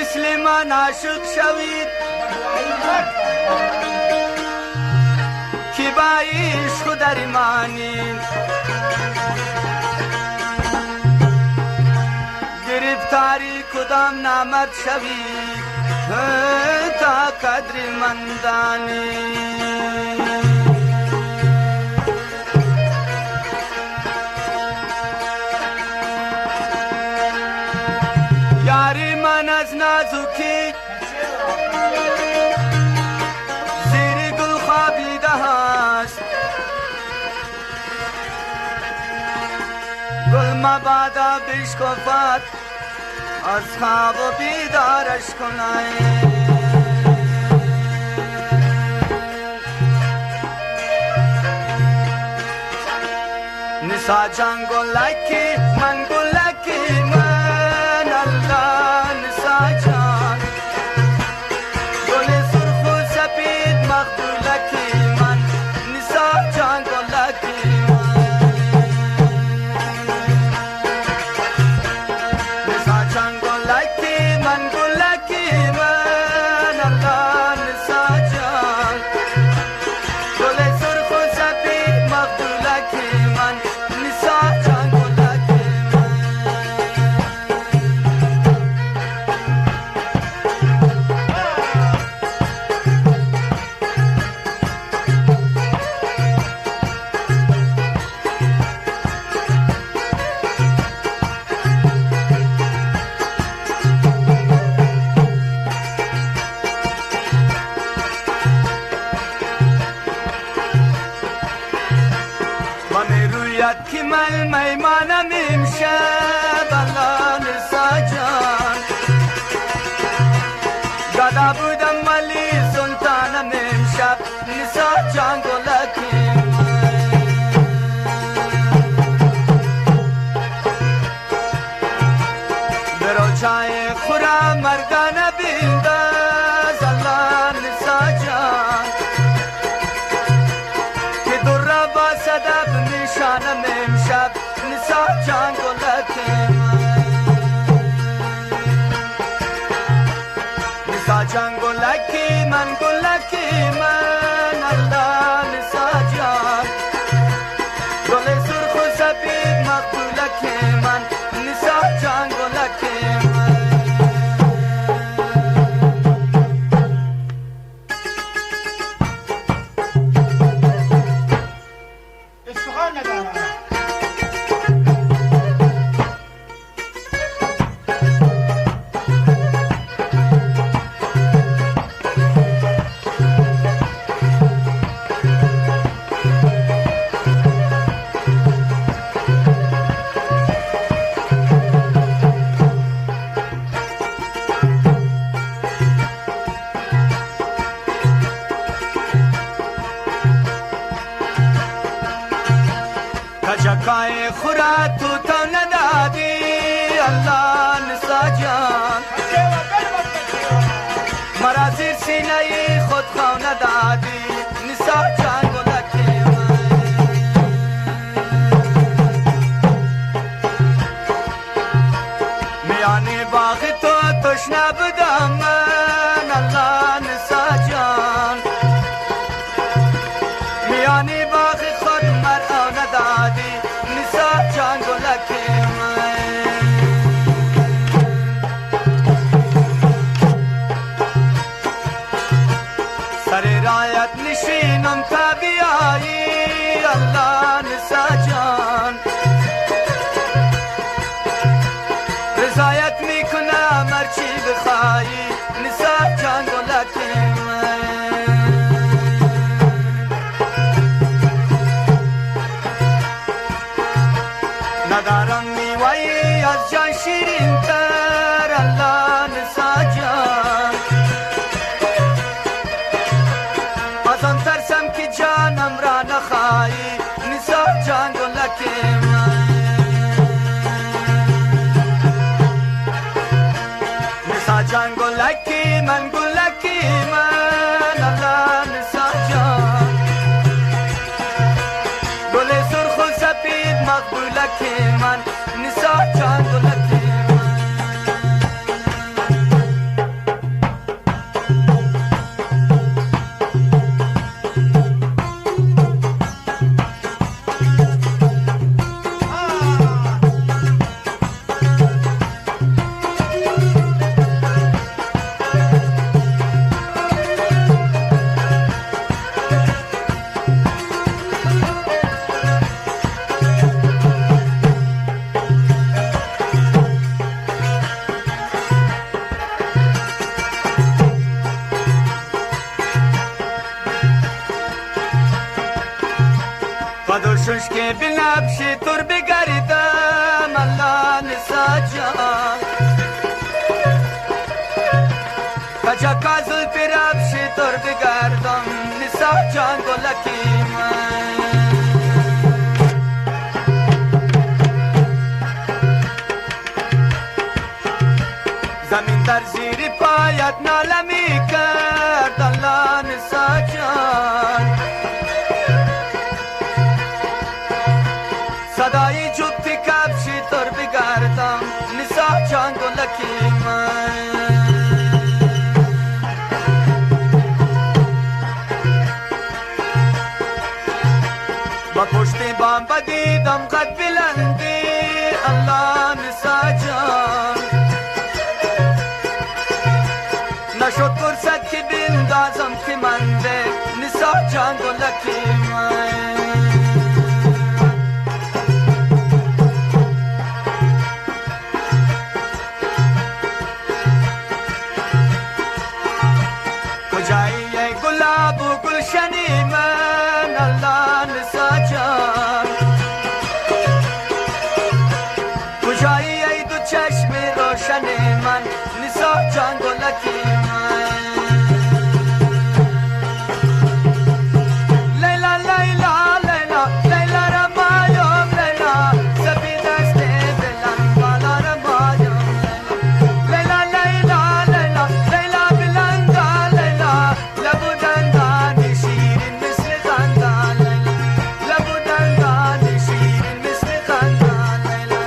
مثل من عاشق شوید که با عشق در ایمانی گرفتاری کدام نعمت شوید تا قدر من دانی یاری من از نازکی زیر گل خوابیده هست گل مبادا بشکفت از خواب و بیدارش کنای نسا جان گلکی من گلکی من الله نسا جان گل سرخ و سپید مقبولکی من نسا جان گلکی که من میمانم امشب الله نسا جان گدا بودم ولی سلطانم امشب نسا جان گلکی برو چای خورا مردانه بینداز الله نسا جان که در را با صدب نشانم امشب نسا جان گلکی نسا جان گلکی من الله نسا جان گل سرخ و سپید مقبولکی من نسا جان گلکی جکای خورا تو تو ندادی الله نسا جان مرا زیر سینه خود خو ندادی نسا جان گلکی میان باغ تو تشنه بودم من الله نسا جان میان باغ خود مرا ندادی نسا جان گلکی سر رایت نشینم تا بیایی الله نسا جان رضایت میکنم هرچی بخوایی نسا جان گلکی ندارم میوایی از جان شیرین تر الله نسا جان از آن ترسم که جانم را نخواهی نسا جان گلکی نسا جان گلکی من الله نسا جان گل سرخ و سپید مقبولکی من نسا جان گلکی من خوشش که بنبشی تر بگردم الله نسا جان کجا کازل بربشی تر بگردم نسا جان گلکی من زمین در زیر پایت ناله می کرد الله نسا جان صدای جبتی کبشی تر بگردم نسا جان گلکی من با پشت بام بدیدم قد بلندی الله نسا جان نشد فرصت که بندازم که من به نسا جان گلکی من کجایی گلاب و گلشنی من الله نسا جان کجایی ای دو چشم روشن من نسا جان گلکی من لیلا لیلا لیلا لیلا رمایم لیلا سبی دست بلند بالا رمایم لیلا لیلا لیلا لیلا بلندا لیلا لبو دندان شیرین مثل خندان لیلا لبو دندان شیرین مثل خندان لیلا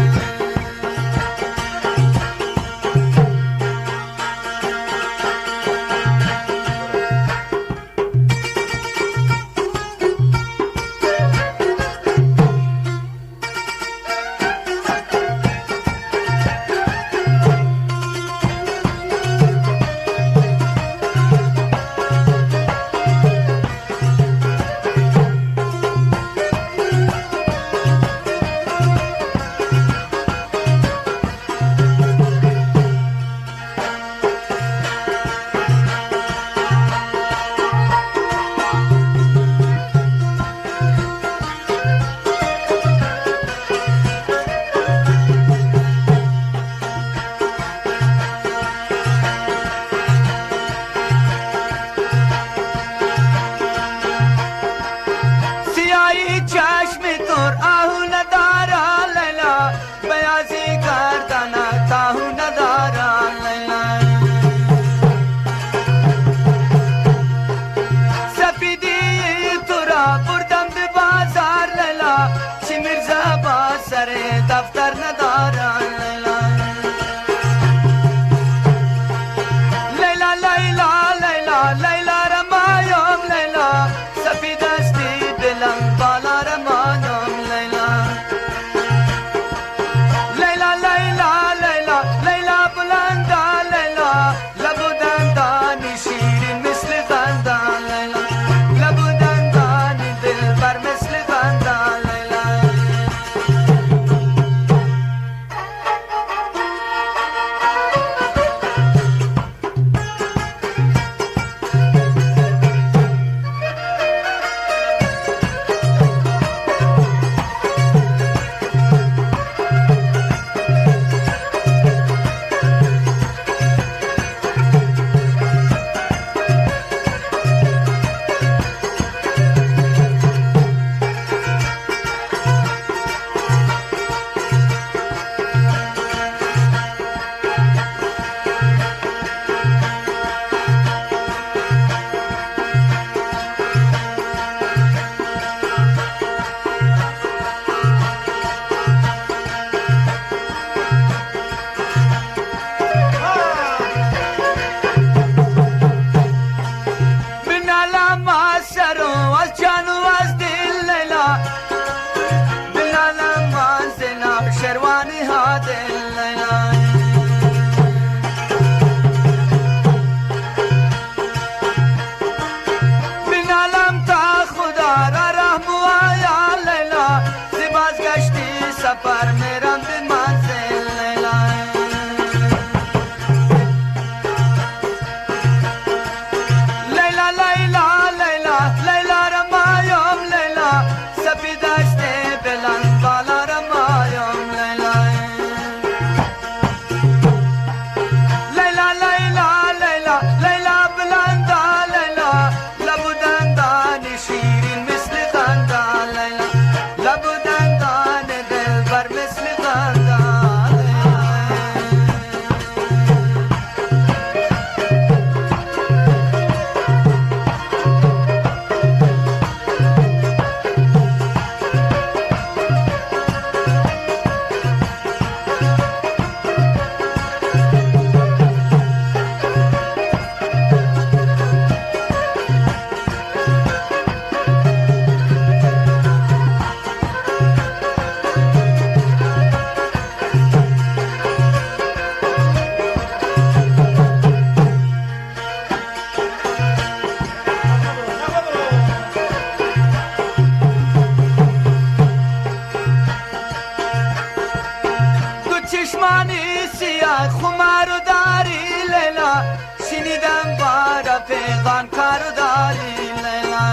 شنیدم بار پیغان کارو داری لیلا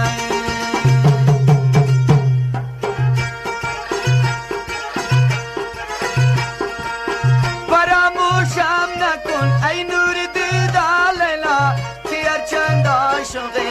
فراموشم نکن ای نور دیدار لیلا که هرچند عاشق